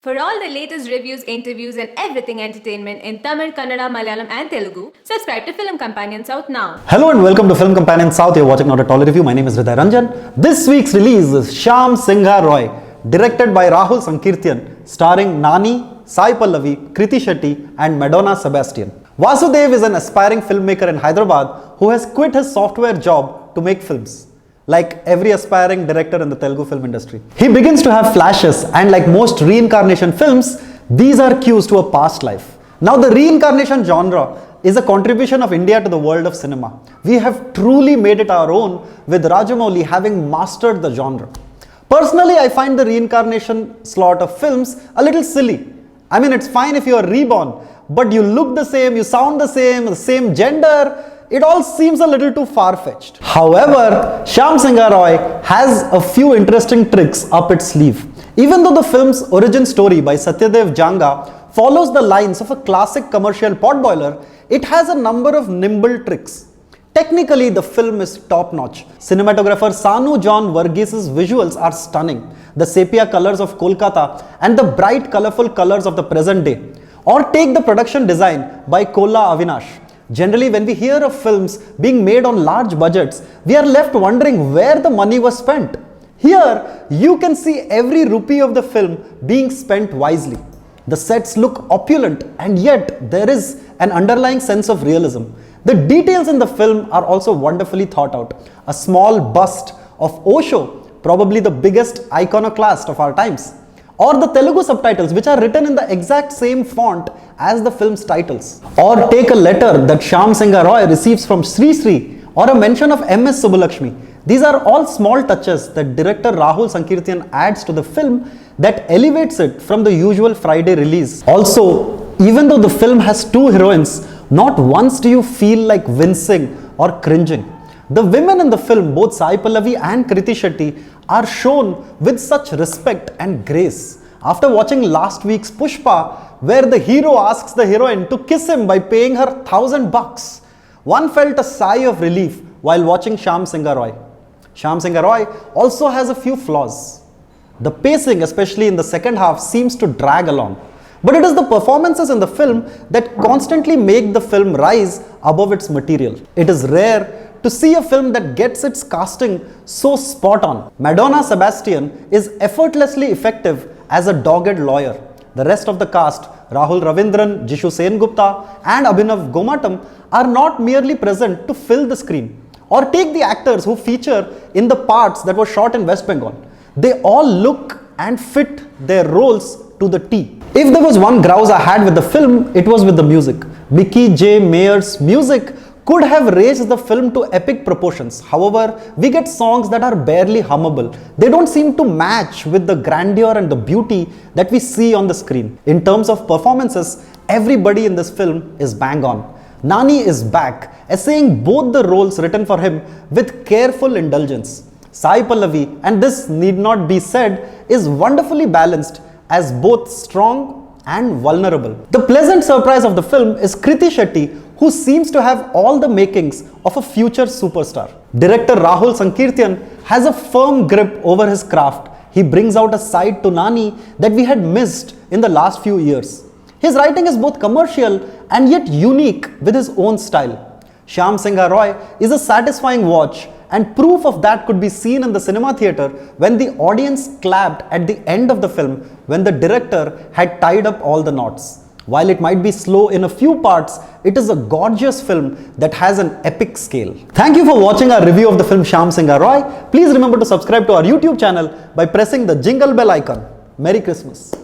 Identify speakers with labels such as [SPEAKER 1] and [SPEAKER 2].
[SPEAKER 1] For all the latest reviews, interviews, and everything entertainment in Tamil, Kannada, Malayalam, and Telugu, subscribe to Film Companion South now.
[SPEAKER 2] Hello and welcome to Film Companion South. You're watching Not a Tolly Review. My name is Hriday Ranjan. This week's release is Shyam Singha Roy, directed by Rahul Sankirtyan, starring Nani, Sai Pallavi, Kriti Shetty, and Madonna Sebastian. Vasudev is an aspiring filmmaker in Hyderabad who has quit his software job to make films. Like every aspiring director in the Telugu film industry. He begins to have flashes, and like most reincarnation films, these are cues to a past life. Now the reincarnation genre is a contribution of India to the world of cinema. We have truly made it our own, with Rajamouli having mastered the genre. Personally, I find the reincarnation slot of films a little silly. I mean, it's fine if you are reborn, but you look the same, you sound the same gender. It all seems a little too far-fetched. However, Shyam Singha Roy has a few interesting tricks up its sleeve. Even though the film's origin story by Satyadev Janga follows the lines of a classic commercial potboiler, it has a number of nimble tricks. Technically, the film is top-notch. Cinematographer Sanu John Varghese' visuals are stunning. The sepia colors of Kolkata and the bright, colorful colors of the present day. Or take the production design by Kolla Avinash. Generally, when we hear of films being made on large budgets, we are left wondering where the money was spent. Here, you can see every rupee of the film being spent wisely. The sets look opulent, and yet there is an underlying sense of realism. The details in the film are also wonderfully thought out. A small bust of Osho, probably the biggest iconoclast of our times. Or the Telugu subtitles, which are written in the exact same font as the film's titles. Or take a letter that Shyam Singha Roy receives from Sri Sri, or a mention of MS Subbulakshmi. These are all small touches that director Rahul Sankirtyan adds to the film that elevates it from the usual Friday release. Also, even though the film has two heroines, not once do you feel like wincing or cringing. The women in the film, both Sai Pallavi and Kriti Shetty, are shown with such respect and grace. After watching last week's Pushpa, where the hero asks the heroine to kiss him by paying her $1,000, one felt a sigh of relief while watching Shyam Singha Roy. Shyam Singha Roy also has a few flaws. The pacing, especially in the second half, seems to drag along. But it is the performances in the film that constantly make the film rise above its material. It is rare to see a film that gets its casting so spot on. Madonna Sebastian is effortlessly effective as a dogged lawyer. The rest of the cast, Rahul Ravindran, Jishu Sengupta, and Abhinav Gomatam, are not merely present to fill the screen. Or take the actors who feature in the parts that were shot in West Bengal. They all look and fit their roles to the T. If there was one grouse I had with the film, it was with the music. Mickey J. Mayer's music could have raised the film to epic proportions. However, we get songs that are barely hummable. They don't seem to match with the grandeur and the beauty that we see on the screen. In terms of performances, everybody in this film is bang on. Nani is back, essaying both the roles written for him with careful indulgence. Sai Pallavi, and this need not be said, is wonderfully balanced as both strong and vulnerable. The pleasant surprise of the film is Kriti Shetty, who seems to have all the makings of a future superstar. Director Rahul Sankirtyan has a firm grip over his craft. He brings out a side to Nani that we had missed in the last few years. His writing is both commercial and yet unique with his own style. Shyam Singha Roy is a satisfying watch, and proof of that could be seen in the cinema theatre when the audience clapped at the end of the film when the director had tied up all the knots. While it might be slow in a few parts, it is a gorgeous film that has an epic scale. Thank you for watching our review of the film Shyam Singha Roy. Please remember to subscribe to our YouTube channel by pressing the jingle bell icon. Merry Christmas.